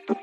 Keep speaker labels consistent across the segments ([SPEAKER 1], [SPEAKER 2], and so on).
[SPEAKER 1] Te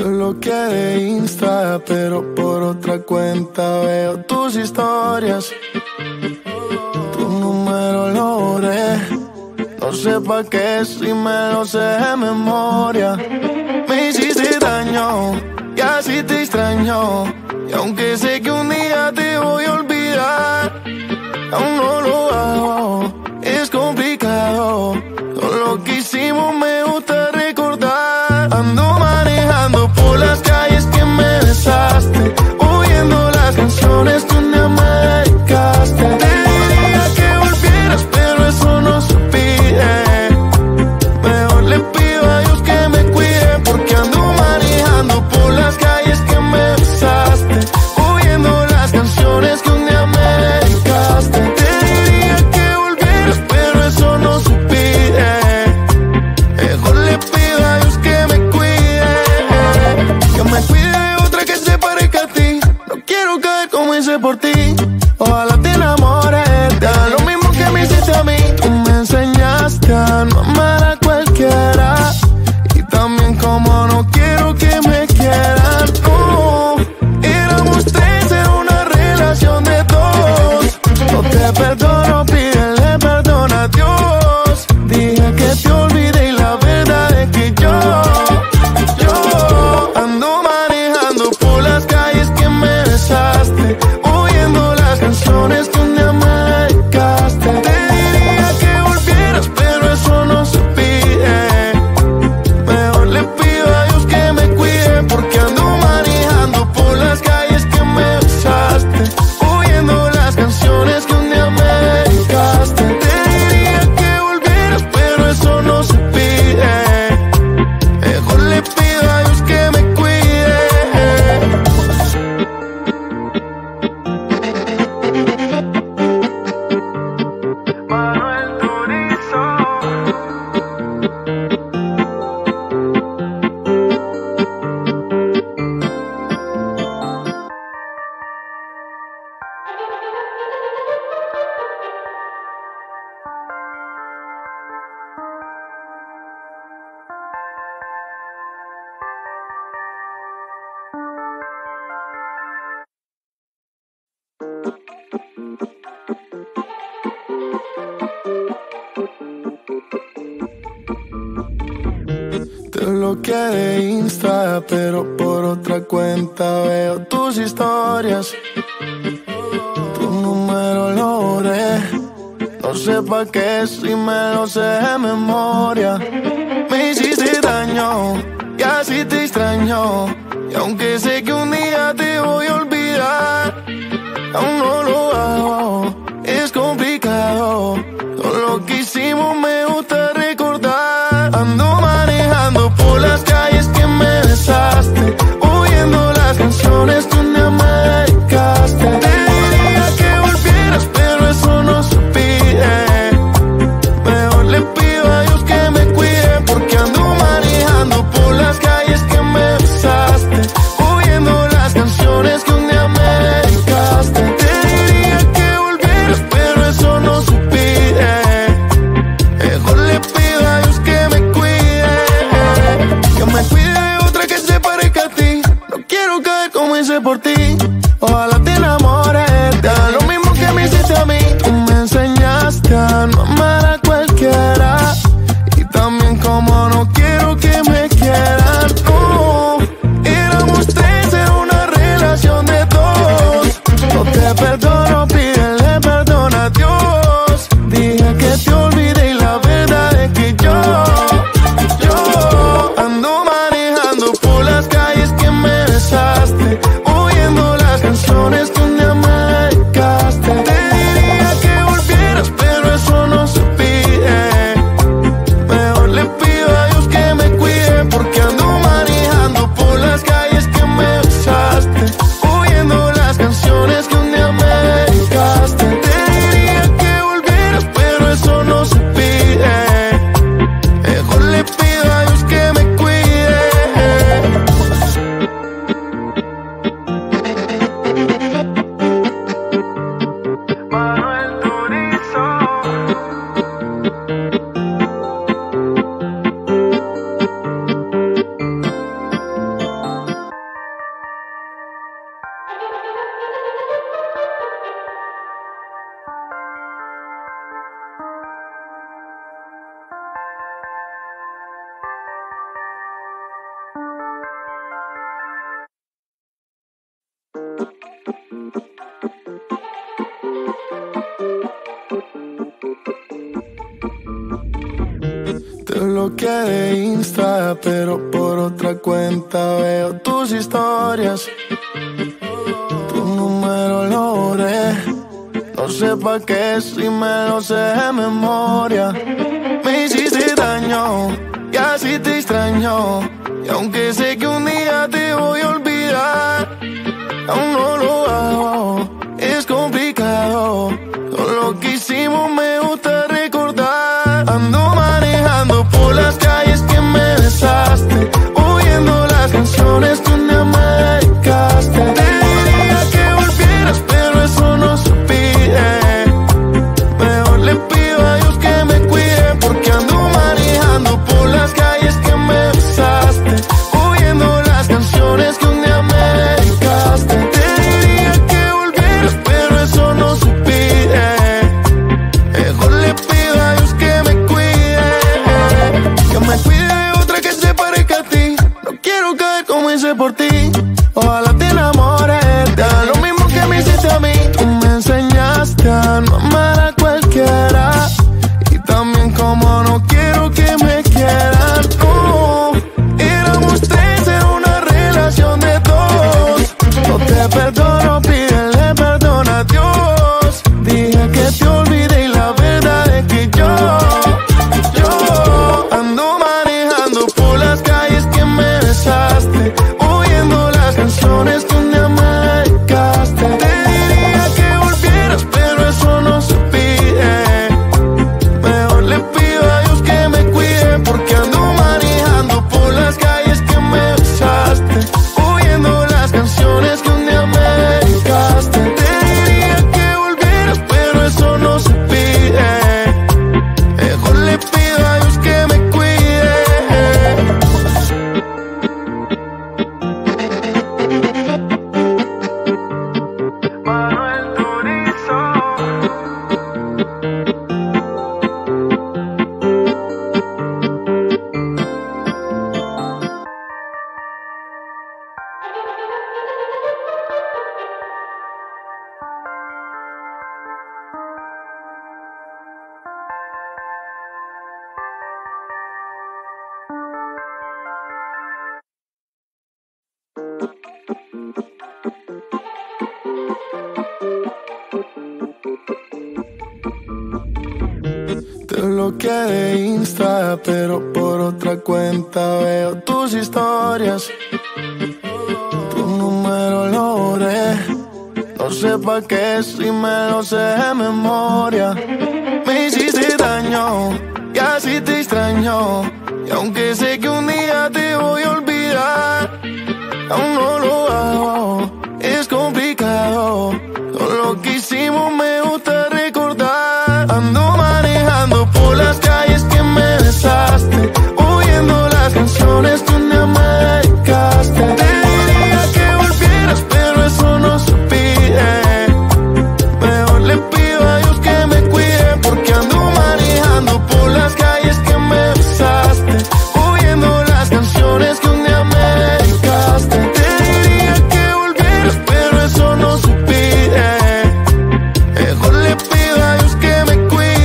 [SPEAKER 1] bloqueé de Insta, pero por otra cuenta veo tus historias. Tu número lo borré, no sé pa' qué si me lo sé de memoria. Me hiciste daño y así te extraño, y aunque sé que un día te voy a olvidar, aún no lo hago, es complicado. Todo lo que hicimos me gusta recordar. Ando manejando por las calles que me besaste, oyendo las canciones que un día me dedicaste. Te diría que volvieras, pero eso no se pide. Mejor le pido a Dios que me cuide, porque ando manejando por las calles que me besaste, oyendo las canciones que un día me dedicaste. Te diría que volvieras, pero eso no se pide. Mejor le pido a Dios que me cuide de otra que se parezca a ti. No quiero caer como hice por ti. Ojalá te enamores, te haga lo mismo que me hiciste a mí. Tú me enseñaste a no amar a cualquiera, y también como no quiero que me quieran. No, éramos tres en una relación de dos. No te perdono, pídele perdón a Dios. Dije que te olvidé y la verdad es que yo ando manejando por las calles que me besaste, oyendo las canciones que un día me dedicaste. Te diría que volvieras, pero eso no se pide. Mejor le pido a Dios que me cuide, porque ando manejando por las calles que me besaste, oyendo las canciones que un día me dedicaste. Te diría que volvieras, pero eso no se pide. Mejor le pido a Dios que me cuide. Manuel Turizo. Te bloqueé de Insta, pero por otra cuenta veo tus historias. Tu número lo borré, no sé pa' qué si me lo sé de memoria. Me hiciste daño y así te extraño, y aunque sé que un día te voy a olvidar, aún no lo hago, es complicado. Todo lo que hicimos me gusta recordar. Ando manejando por las calles que me besaste, oyendo las canciones que un día me dedicaste. Te diría que volvieras, pero eso no se pide. Mejor le pido a Dios que me cuide, porque ando manejando por las calles que me besaste, oyendo las canciones que un día me dedicaste. Te diría bloqueé de Insta, pero por otra cuenta veo tus historias. Tu número lo borré, no sé pa' qué si me lo sé de memoria. Me hiciste daño y así te extraño, y aunque sé que un día te voy a olvidar, aún no lo hago, es complicado. Todo lo que hicimos me gusta recordar. Ando manejando por las calles que me besaste, oyendo las canciones que un día me dedicaste. Te diría que volvieras, pero eso no se pide. Mejor le pido a Dios que me cuide, porque ando manejando por las calles que me besaste, oyendo las canciones que un día me dedicaste. Te diría que volvieras, pero eso no se pide. Mejor le pido a Dios que me cuide de otra que se parezca a ti. No quiero caer como hice por ti. Ojalá te enamores, te haga lo mismo que me hiciste a mí. Tú me enseñaste a no amar a cualquiera, y también como no quiero que me quieran. No, éramos tres en una relación de dos. No te perdono, pídele perdón a Dios. Dije que te olvidé y la verdad es que yo ando manejando por las calles que me besaste, oyendo las canciones que un día me dedicaste. Te diría que volvieras, pero eso no se pide. Mejor le pido a Dios que me cuide, porque ando manejando por las calles que me besaste, oyendo las canciones que un día me dedicaste. Te diría que volvieras, pero eso no se pide. Mejor le pido a Dios que me cuide. Manuel Turizo. Te bloqueé de Insta, pero por otra cuenta veo tus historias. Tu número lo borré, no sé pa' qué si me lo sé de memoria. Me hiciste daño y así te extraño, y aunque sé que un día te voy a olvidar, aún no lo hago, es complicado. Todo lo que hicimos me gusta recordar. Ando manejando por las calles que me besaste, oyendo las canciones que un día me dedicaste. Te diría que volvieras, pero eso no se pide. Mejor le pido a Dios que me cuide, porque ando manejando por las calles que me besaste, oyendo las canciones que un día me dedicaste. Te diría que volvieras, pero eso no se pide. Mejor le pido a Dios que me cuide.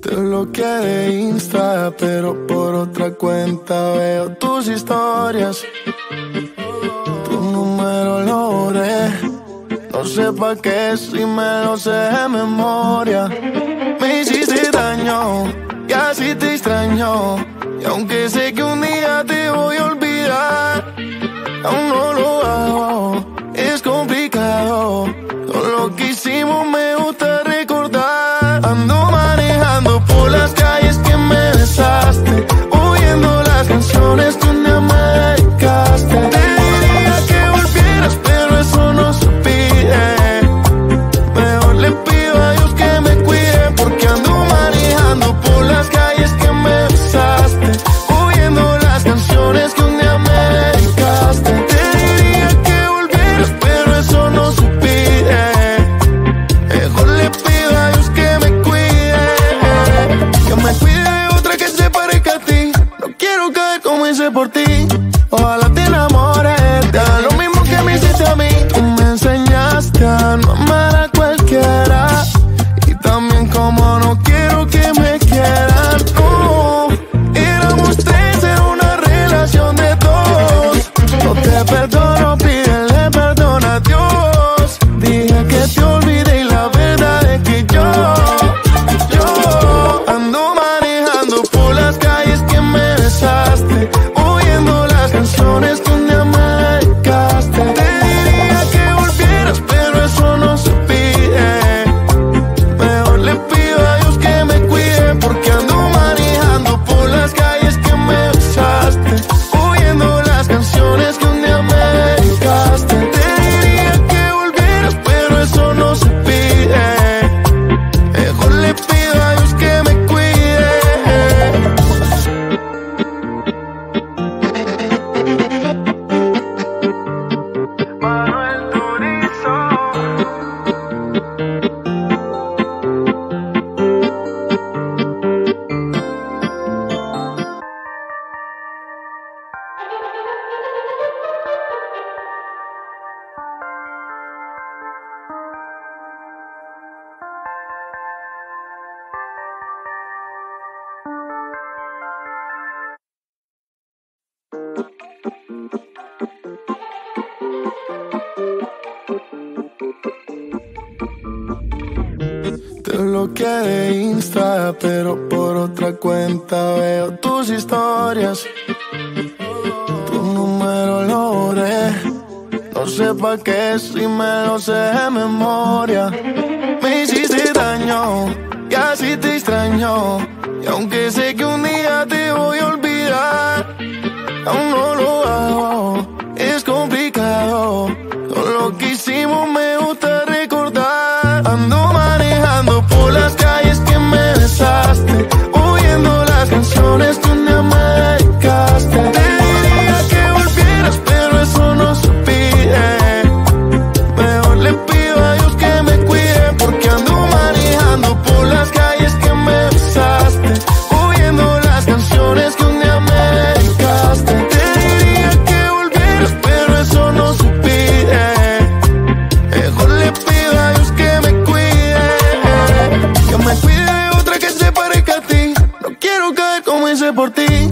[SPEAKER 1] Te bloqueé de Insta, pero por otra cuenta veo tus historias. Tu número lo borré, no sé pa' qué si me lo sé de memoria. Me hiciste daño y así te extraño, y aunque sé que un día te voy a olvidar, aún no lo hago, es complicado. Todo lo que hicimos me gusta recordar. Ando manejando por las calles que me besaste, oyendo las canciones que un día me dedicaste. Te diría que volvieras, pero eso no se pide. Mejor le pido a Dios que me cuide, porque ando manejando por las calles que me besaste, oyendo las canciones que un día me dedicaste. Te diría que volvieras, pero eso no se pide. Mejor le pido a Dios que me cuide de otra que se parezca a ti. No quiero caer como hice por ti. Ojalá te enamores, te haga lo mismo que me hiciste a mí. Tú me enseñaste a no amar a cualquiera, y también como no quiero que me quieran. No, éramos tres en una relación de dos. No te perdono, pídele perdón a Dios. Dije que te olvidé y la verdad es que yo ando manejando por las calles que me besaste, oyendo las canciones que un día me dedicaste. Te diría que volvieras, pero eso no se pide. Mejor le pido a Dios que me cuide, porque ando manejando por las calles que me besaste, oyendo las canciones que un día me dedicaste. Te diría que volvieras, pero eso no se pide. Mejor le pido a Dios que me cuide. Manuel Turizo. Te bloqueé de Insta, pero por otra cuenta veo tus historias. Tu número lo borré, no sé pa' qué si me lo sé de memoria. Me hiciste daño y así te extraño, y aunque sé que un día te voy a olvidar, aún no lo hago, es complicado. Todo lo que hicimos me gusta recordar. Ando manejando por las calles que me besaste, oyendo las canciones que un día me dedicaste. Te diría que volvieras, pero eso no se pide. Mejor le pido a Dios que me cuide, porque ando manejando por las calles que me besaste, oyendo las canciones que un día me dedicaste. Te diría que volvieras, pero eso no se pide. Mejor le pido a Dios que me cuide de otra que se parezca a ti. No quiero caer como hice por ti.